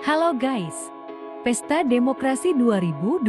Halo guys, Pesta Demokrasi 2024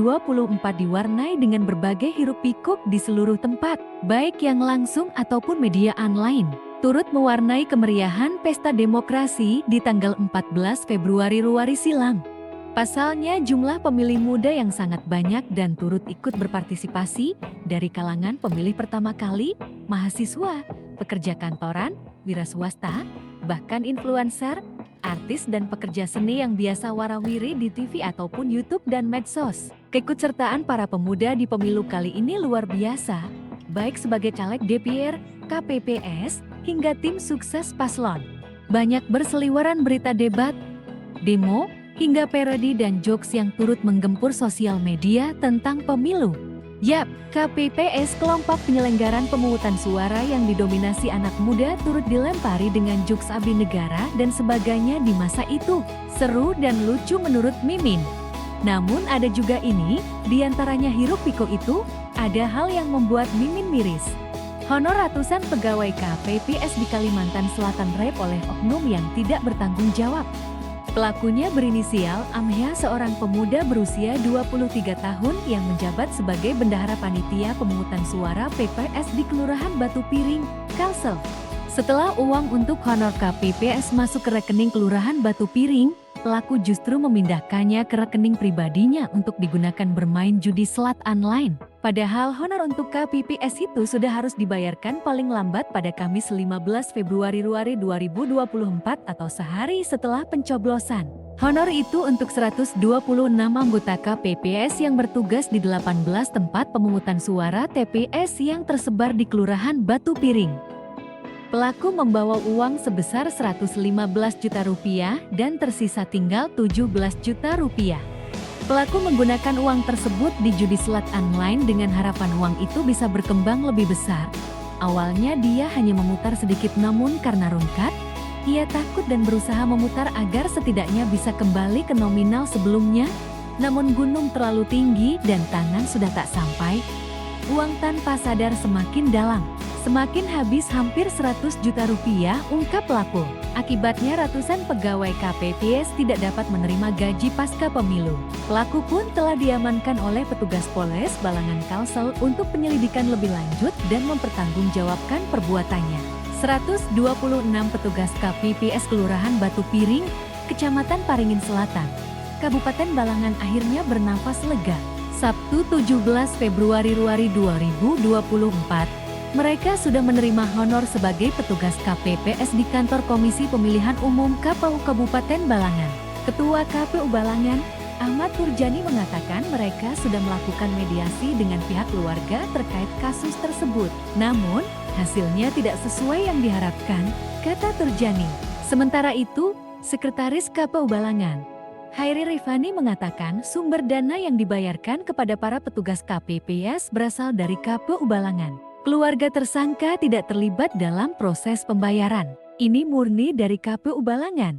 diwarnai dengan berbagai hiruk-pikuk di seluruh tempat, baik yang langsung ataupun media online. Turut mewarnai kemeriahan Pesta Demokrasi di tanggal 14 Februari silam. Pasalnya jumlah pemilih muda yang sangat banyak dan turut ikut berpartisipasi dari kalangan pemilih pertama kali, mahasiswa, pekerja kantoran, wira swasta, bahkan influencer, artis dan pekerja seni yang biasa warawiri di TV ataupun YouTube dan medsos. Keikutsertaan para pemuda di pemilu kali ini luar biasa, baik sebagai caleg DPR, KPPS, hingga tim sukses paslon. Banyak berseliweran berita debat, demo, hingga parodi dan jokes yang turut menggempur sosial media tentang pemilu. Yap, KPPS kelompok penyelenggaran pemungutan suara yang didominasi anak muda turut dilempari dengan jokes abdi negara dan sebagainya di masa itu. Seru dan lucu menurut Mimin. Namun ada juga ini, diantaranya hiruk-pikuk itu, ada hal yang membuat Mimin miris. Honor ratusan pegawai KPPS di Kalimantan Selatan rep oleh oknum yang tidak bertanggung jawab. Pelakunya berinisial Amhya, seorang pemuda berusia 23 tahun yang menjabat sebagai bendahara panitia pemungutan suara PPS di Kelurahan Batu Piring, Kalsel. Setelah uang untuk honor KPPS masuk ke rekening Kelurahan Batu Piring, pelaku justru memindahkannya ke rekening pribadinya untuk digunakan bermain judi slot online. Padahal honor untuk KPPS itu sudah harus dibayarkan paling lambat pada Kamis 15 Februari 2024 atau sehari setelah pencoblosan. Honor itu untuk 126 anggota KPPS yang bertugas di 18 tempat pemungutan suara TPS yang tersebar di Kelurahan Batu Piring. Pelaku membawa uang sebesar 115 juta rupiah dan tersisa tinggal 17 juta rupiah. Pelaku menggunakan uang tersebut di judi slot online dengan harapan uang itu bisa berkembang lebih besar. Awalnya dia hanya memutar sedikit, namun karena rungkat, ia takut dan berusaha memutar agar setidaknya bisa kembali ke nominal sebelumnya. Namun gunung terlalu tinggi dan tangan sudah tak sampai. Uang tanpa sadar semakin dalam. Semakin habis hampir 100 juta rupiah, ungkap pelaku. Akibatnya ratusan pegawai KPPS tidak dapat menerima gaji pasca pemilu. Pelaku pun telah diamankan oleh petugas Polres Balangan Kalsel untuk penyelidikan lebih lanjut dan mempertanggungjawabkan perbuatannya. 126 petugas KPPS Kelurahan Batu Piring, Kecamatan Paringin Selatan, Kabupaten Balangan akhirnya bernafas lega. Sabtu 17 Februari 2024. Mereka sudah menerima honor sebagai petugas KPPS di kantor Komisi Pemilihan Umum KPU Kabupaten Balangan. Ketua KPU Balangan, Ahmad Turjani mengatakan mereka sudah melakukan mediasi dengan pihak keluarga terkait kasus tersebut. Namun, hasilnya tidak sesuai yang diharapkan, kata Turjani. Sementara itu, Sekretaris KPU Balangan, Hairi Rifani mengatakan sumber dana yang dibayarkan kepada para petugas KPPS berasal dari KPU Balangan. Keluarga tersangka tidak terlibat dalam proses pembayaran. Ini murni dari KPU Balangan,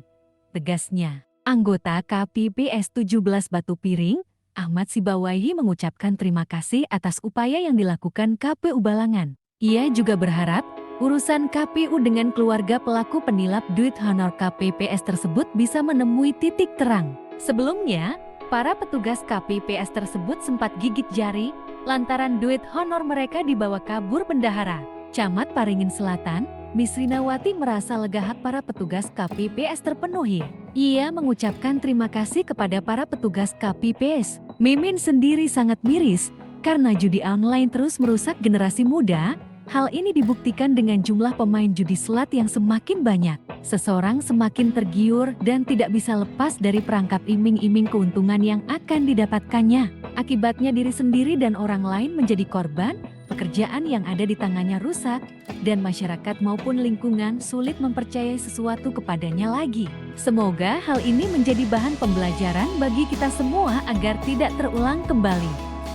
tegasnya. Anggota KPPS 17 Batu Piring, Ahmad Sibawahi mengucapkan terima kasih atas upaya yang dilakukan KPU Balangan. Ia juga berharap urusan KPU dengan keluarga pelaku penilap duit honor KPPS tersebut bisa menemui titik terang. Sebelumnya, para petugas KPPS tersebut sempat gigit jari lantaran duit honor mereka dibawa kabur bendahara. Camat Paringin Selatan, Misrinawati merasa lega hak para petugas KPPS terpenuhi. Ia mengucapkan terima kasih kepada para petugas KPPS. Mimin sendiri sangat miris karena judi online terus merusak generasi muda. Hal ini dibuktikan dengan jumlah pemain judi slot yang semakin banyak. Seseorang semakin tergiur dan tidak bisa lepas dari perangkap iming-iming keuntungan yang akan didapatkannya. Akibatnya diri sendiri dan orang lain menjadi korban, pekerjaan yang ada di tangannya rusak, dan masyarakat maupun lingkungan sulit mempercayai sesuatu kepadanya lagi. Semoga hal ini menjadi bahan pembelajaran bagi kita semua agar tidak terulang kembali.